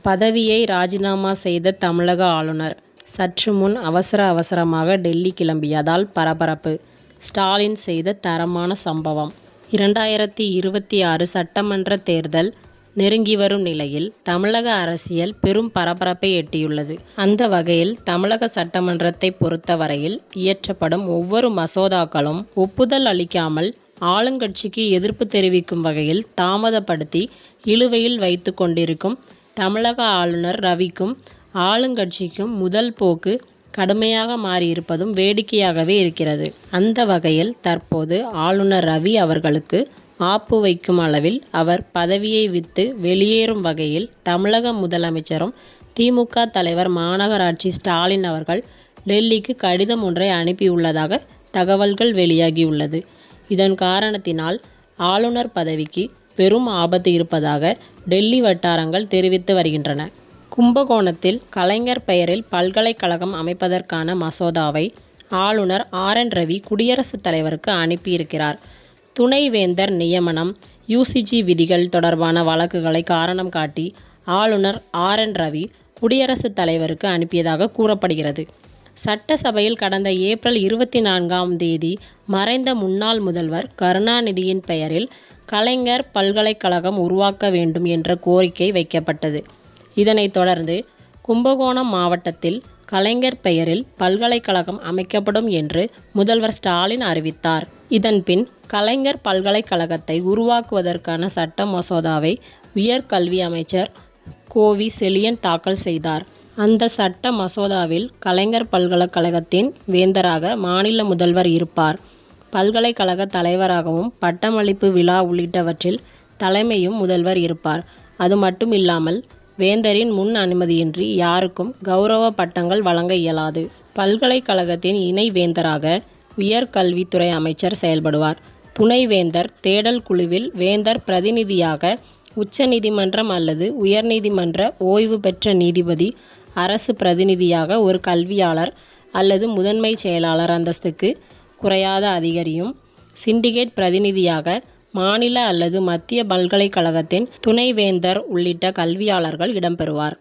பதவியை ராஜினாமா செய்த தமிழக ஆளுநர் சற்று முன் அவசரமாக டெல்லி கிளம்பியதால் பரபரப்பு. ஸ்டாலின் செய்த தரமான சம்பவம். 2026 சட்டமன்ற தேர்தல் நெருங்கி வரும் நிலையில் தமிழக அரசியல் பெரும் பரபரப்பை எட்டியுள்ளது. அந்த வகையில் தமிழக சட்டமன்றத்தை பொறுத்தவரையில் இயற்றப்படும் ஒவ்வொரு மசோதாக்களும் ஒப்புதல் அளிக்காமல் ஆளுங்கட்சிக்கு எதிர்ப்பு தெரிவிக்கும் வகையில் தாமதப்படுத்தி இழுவையில் வைத்து கொண்டிருக்கும் தமிழக ஆளுநர் ரவிக்கும் ஆளுங்கட்சிக்கும் முதல் போக்கு கடுமையாக மாறியிருப்பதும் வேடிக்கையாகவே இருக்கிறது. அந்த வகையில் தற்போது ஆளுநர் ரவி அவர்களுக்கு ஆப்பு வைக்கும் அளவில் அவர் பதவியை விட்டு வெளியேறும் வகையில் தமிழக முதலமைச்சரும் திமுக தலைவர் மாநகராட்சி ஸ்டாலின் அவர்கள் டெல்லிக்கு கடிதம் ஒன்றை அனுப்பியுள்ளதாக தகவல்கள் வெளியாகியுள்ளது. இதன் காரணத்தினால் ஆளுநர் பதவிக்கு பெரும் ஆபத்து இருப்பதாக டெல்லி வட்டாரங்கள் தெரிவித்து வருகின்றன. கும்பகோணத்தில் கலைஞர் பெயரில் பல்கலைக்கழகம் அமைப்பதற்கான மசோதாவை ஆளுநர் RN ரவி குடியரசுத் தலைவருக்கு அனுப்பியிருக்கிறார். துணைவேந்தர் நியமனம், UGC விதிகள் தொடர்பான வழக்குகளை காரணம் காட்டி ஆளுநர் RN ரவி குடியரசுத் தலைவருக்கு அனுப்பியதாக கூறப்படுகிறது. சட்டசபையில் கடந்த ஏப்ரல் 24ஆம் தேதி மறைந்த முன்னாள் முதல்வர் கருணாநிதியின் பெயரில் கலைஞர் பல்கலைக்கழகம் உருவாக்க வேண்டும் என்ற கோரிக்கை வைக்கப்பட்டது. இதனைத் தொடர்ந்து கும்பகோணம் மாவட்டத்தில் கலைஞர் பெயரில் பல்கலைக்கழகம் அமைக்கப்படும் என்று முதல்வர் ஸ்டாலின் அறிவித்தார். இதன்பின் கலைஞர் பல்கலைக்கழகத்தை உருவாக்குவதற்கான சட்ட மசோதாவை உயர்கல்வி அமைச்சர் கோவி செழியன் தாக்கல் செய்தார். அந்த சட்ட மசோதாவில் கலைஞர் பல்கலைக்கழகத்தின் வேந்தராக மாநில முதல்வர் இருப்பார். பல்கலைக்கழக தலைவராகவும் பட்டமளிப்பு விழா உள்ளிட்டவற்றில் தலைமையும் முதல்வர் இருப்பார். அது மட்டும் இல்லாமல் வேந்தரின் முன் அனுமதியின்றி யாருக்கும் கௌரவ பட்டங்கள் வழங்க இயலாது. பல்கலைக்கழகத்தின் இணை வேந்தராக உயர்கல்வித்துறை அமைச்சர் செயல்படுவார். துணைவேந்தர் தேடல் குழுவில் வேந்தர் பிரதிநிதியாக உச்சநீதிமன்றம் அல்லது உயர்நீதிமன்ற ஓய்வு பெற்ற நீதிபதி, அரசு பிரதிநிதியாக ஒரு கல்வியாளர் அல்லது முதன்மை செயலாளர் அந்தஸ்துக்கு குறையாத அதிகாரியும், சிண்டிகேட் பிரதிநிதியாக மாநில அல்லது மத்திய பல்கலைக்கழகத்தின் துணைவேந்தர் உள்ளிட்ட கல்வியாளர்கள் இடம்பெறுவார்.